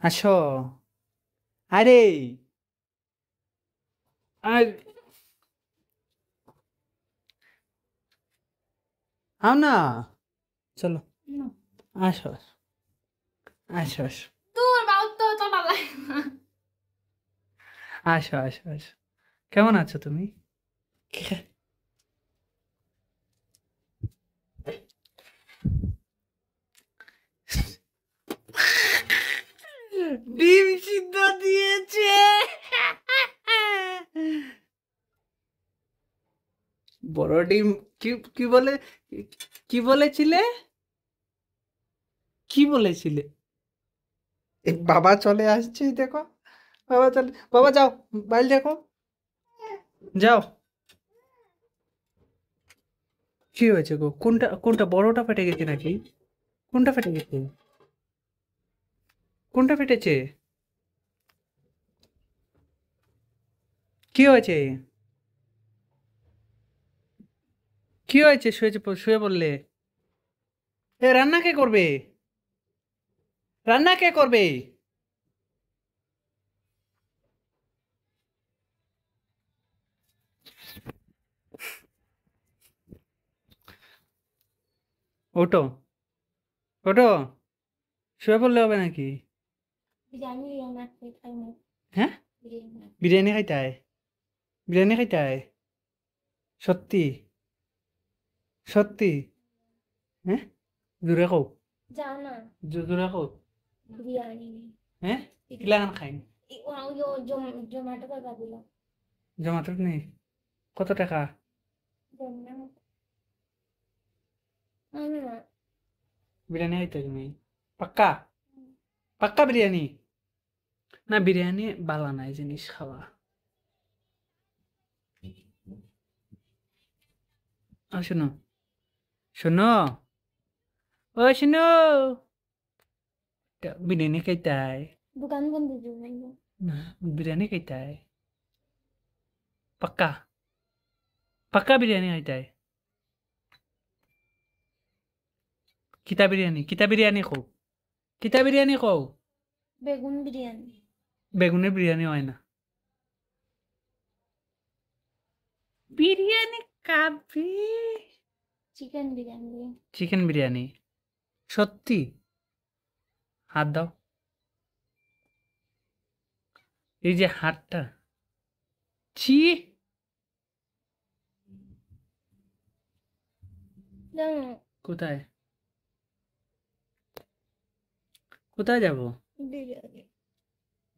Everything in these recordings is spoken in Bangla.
আসো। আরে আর আও না, চলো আসো আসো আসো তোর বাবা তো তোর ভালো লাগে না। আসো আসো আসো। কেমন আছো তুমি? ডিম সিদ্ধ দিয়েছে। বড় ডিম। কি কি বলে, কি বলেছিলে? কি বলেছিলে? এই বাবা চলে আসছে, দেখো। বাবা চলে, বাবা যাও, বাইরে দেখো, যাও। কি হয়েছে গো? কোনটা কোনটা, বড়টা ফেটে গেছে নাকি? কোনটা ফেটে গেছে? কোনটা ফেটেছে? কি হয়েছে? কি হয়েছে? শুয়ে বললে? এ রান্না কে করবে? রান্না কে করবে? ওটো, ওটো, শুয়ে পড়লে হবে নাকি? বিরিয়ানি না খাই না। হ্যাঁ, বিরিয়ানি বিরিয়ানি খাইতে হয়? বিরিয়ানি খাইতে হয়? সত্যি? সত্যি? হ্যাঁ, জোরে কও, যাও না। জোরে কও। বিরিয়ানি হ্যাঁ, কিলাখান খাইন? জোম্যাটো করে দিল। জমাটো নেই? কত টাকা? না বিরিয়ানি খাইতে তুমি? পাক্কা? পাক্কা বিরিয়ানি? না, বিরিয়ানি বালা নাই জিনিস খাওয়া। শোনো, শোনো, ও শোনো, বিরিয়ানি খাইতে হয়? দোকান বন্ধ দিয়ে দিল। না, বিরিয়ানি খাইতে হয়? পাক্কা? পাক্কা বিরিয়ানি খাইতে হয়? কিতা বিরিয়ানি, কিতা বিরিয়ানি কও, কিতা বিরিয়ানি কও? বেগুন বিরিয়ানি। বেগুনের বিরিয়ানি হয় না। বিরিয়ানি খাবি? চিকেন বিরিয়ানি। চিকেন বিরিয়ানি? সত্যি? হাত দাও। এই যে হাতটা, ছি। জানো কোথায়, কোথায় যাব? বিরিয়ানি।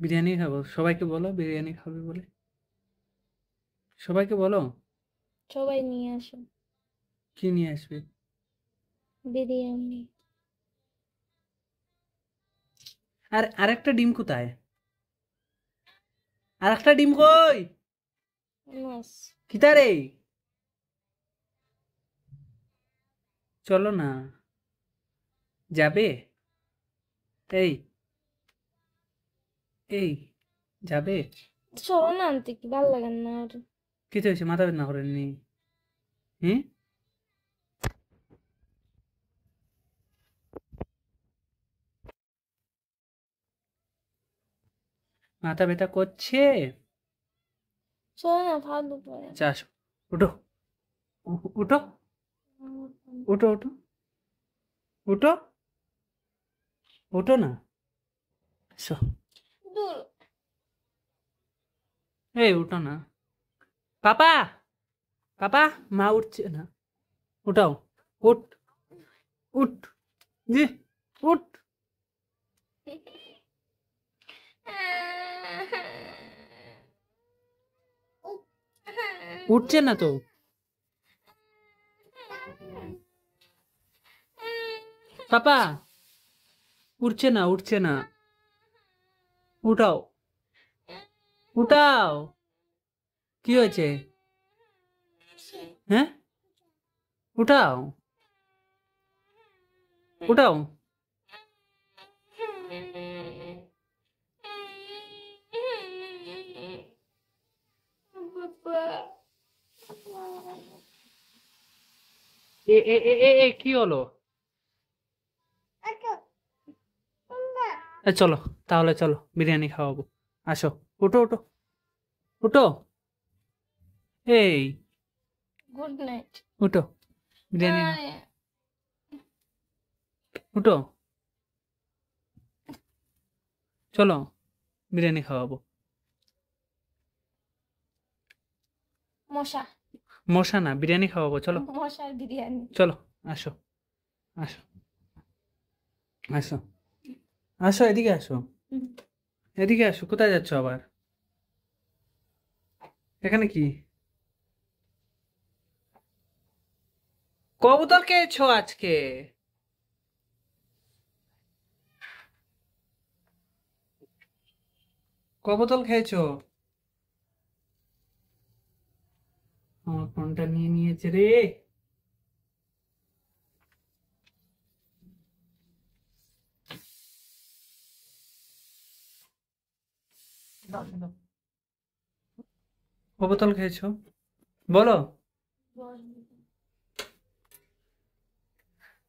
বিরিয়ানি খাবো? সবাইকে বলো বিরিয়ানি খাবে বলে, সবাইকে বলো। সবাই নিয়ে আসো কি নিয়ে আসবে? বিরিয়ানি। আর আরেকটা ডিম কোথায়? আরেকটা ডিম কই? মাছ। কিতা রে? চলো না, যাবে? এই, এই, যাবে? চলো না আনতে, কি ভালো লাগে না আর। কিছু হয়েছে? মাথা বেদনা করেননি? হুম, মাথা ব্যথা করছে? চলো না ফালতু পরে। আচ্ছা আসো, উঠো, উঠো, উঠো, উঠো, উঠো, উঠো না, আসো। দূর। এই উঠো না, পাপা, পাপা, মা উঠছে না, উঠাও, উঠ, উঠ, জি, উঠ। উঠছে না তো। পাপা, উঠছে না, উঠছে না, উঠাও, উঠাও। কি হয়েছে? হ্যাঁ, উঠাও, উঠাও। কি হলো? চলো তাহলে, চলো বিরিয়ানি খাওয়াবো। আসো, উঠো উঠো উঠো, এই গুড নাইট। উঠো, বিরিয়ানি নাও, উঠো, চলো বিরিয়ানি খাওয়াবো। মশা, মশা না, বিরিয়ানি খাওয়াবো, চলো মশার বিরিয়ানি। চলো, আসো আসো আসো আসো, এদিকে আসো, এদিকে আসো, কোথায় যাচ্ছ আবার? এখানে কি কবুতর খেয়েছো আজকে? কবুতর খেয়েছো? আমার ফোনটা নিয়ে নিয়েছে রে। কবুতর খেয়েছো বলো?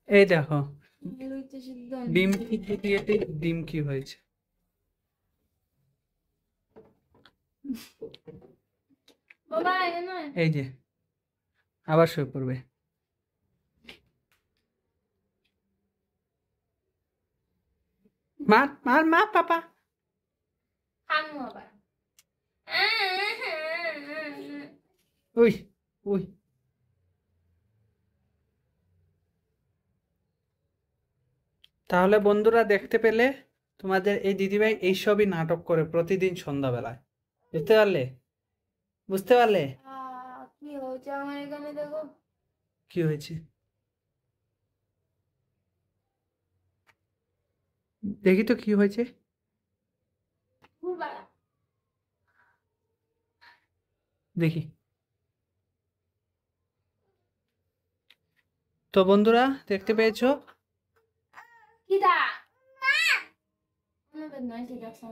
এই দেখো, ডিম কি দিয়েছে, ডিম কি হয়েছে? বাবা এখানে এই যে আবার শুয়ে পড়বে। মার মার মা পাপা। খামু আবার। We we. তাহলে বন্ধুরা, দেখতে পেলে তোমাদের এই দিদিভাই এইসবই নাটক করে প্রতিদিন সন্ধ্যাবেলায়। বুঝতে পারলে? বুঝতে পারলে কি হয়েছে আমার এখানে দেখো? কি হয়েছে? দেখি তো কি হয়েছে। বাড়া। দেখি। তো বন্ধুরা, দেখতে পেয়েছো? কিদা? আমাদের নয় ঠিক আছে।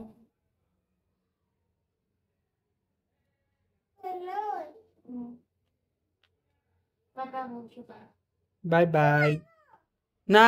টাটা বলছো। Bye bye. না।